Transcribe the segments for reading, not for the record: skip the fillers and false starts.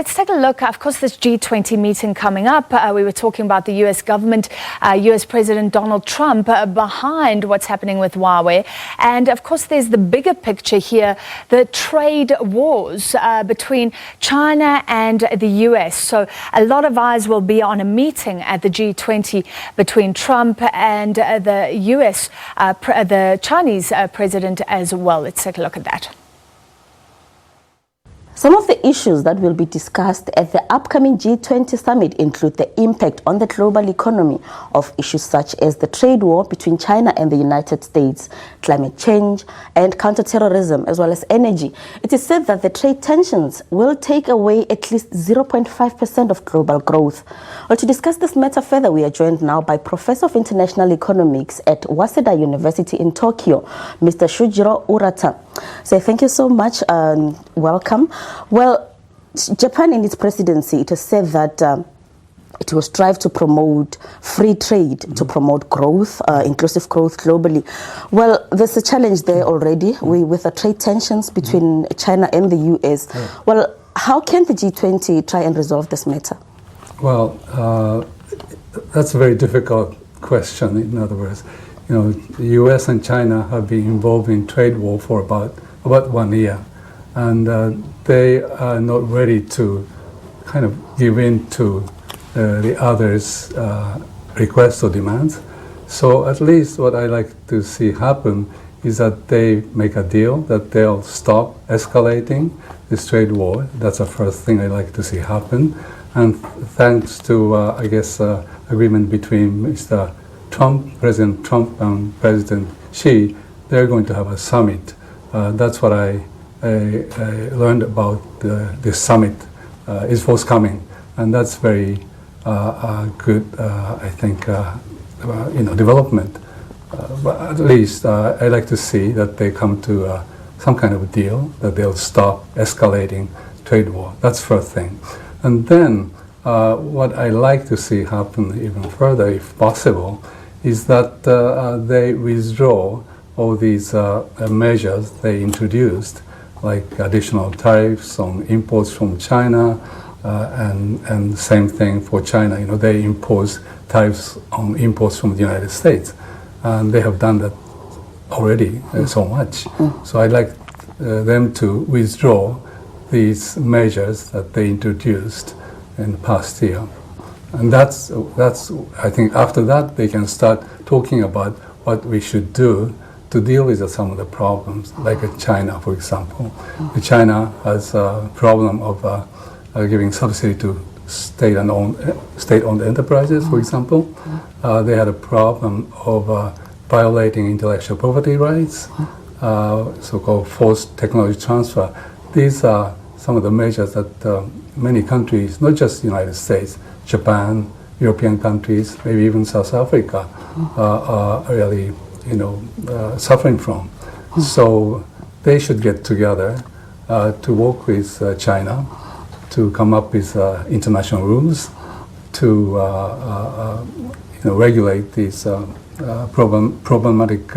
Let's take a look. Of course, this G20 meeting coming up. We were talking about the U.S. government, U.S. President Donald Trump behind what's happening with Huawei. And of course, there's the bigger picture here, the trade wars between China and the U.S. So a lot of eyes will be on a meeting at the G20 between Trump and the U.S., the Chinese president as well. Let's take a look at that. Some of the issues that will be discussed at the upcoming G20 Summit include the impact on the global economy of issues such as the trade war between China and the United States, climate change and counterterrorism, as well as energy. It is said that the trade tensions will take away at least 0.5% of global growth. Well, to discuss this matter further, we are joined now by Professor of International Economics at Waseda University in Tokyo, Mr. Shujiro Urata. So thank you so much and welcome. Well, Japan in its presidency, it has said that it will strive to promote free trade, to promote growth, inclusive growth globally. Well, there's a challenge there already with the trade tensions between China and the US. Well, how can the G20 try and resolve this matter? Well, that's a very difficult question. In other words, you know, the US and China have been involved in trade war for about 1 year. And they are not ready to kind of give in to the others' requests or demands. So at least what I like to see happen is that they make a deal, that they'll stop escalating this trade war. That's the first thing I like to see happen. And thanks to, I guess, agreement between Mr. Trump, President Trump and President Xi, they're going to have a summit. That's what I learned about this summit is forthcoming, and that's very good, I think, development. But at least I like to see that they come to some kind of a deal, that they'll stop escalating trade war. That's first thing. And then what I like to see happen even further, if possible, is that they withdraw all these measures they introduced, like additional tariffs on imports from China, and same thing for China. You know, they impose tariffs on imports from the United States, and they have done that already so much. So I'd like them to withdraw these measures that they introduced in the past year. And that's I think after that they can start talking about what we should do to deal with some of the problems, like China, for example. China has a problem of giving subsidy to state-owned enterprises, for example. They had a problem of violating intellectual property rights, so-called forced technology transfer. These are some of the measures that many countries, not just the United States, Japan, European countries, maybe even South Africa, are really suffering from. So they should get together to work with China to come up with international rules to regulate these problematic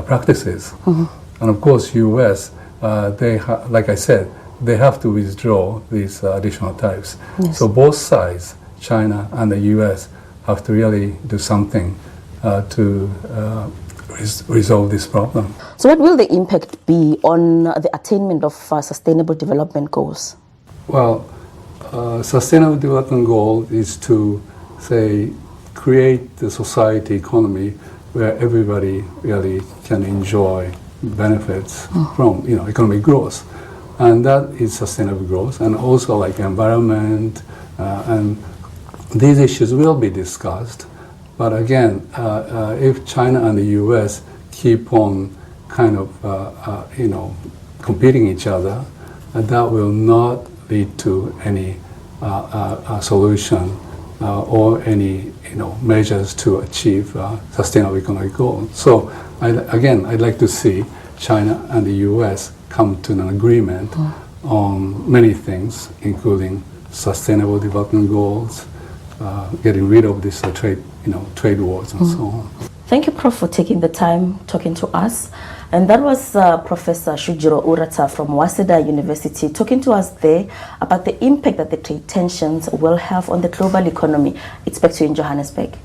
practices. And of course, U.S., like I said, they have to withdraw these additional tariffs. Yes. So both sides, China and the U.S., have to really do something to resolve this problem. So what will the impact be on the attainment of sustainable development goals? Well, sustainable development goal is to, say, create the society economy where everybody really can enjoy benefits from economic growth. And that is sustainable growth, and also like environment, and these issues will be discussed. But again, if China and the U.S. keep on kind of, competing each other, that will not lead to any solution or any, measures to achieve sustainable economic goals. So, I'd like to see China and the U.S. come to an agreement on many things, including sustainable development goals, getting rid of this trade wars and so on. Thank you, Prof, for taking the time talking to us. And that was Professor Shujiro Urata from Waseda University talking to us there about the impact that the trade tensions will have on the global economy. It's back to you in Johannesburg.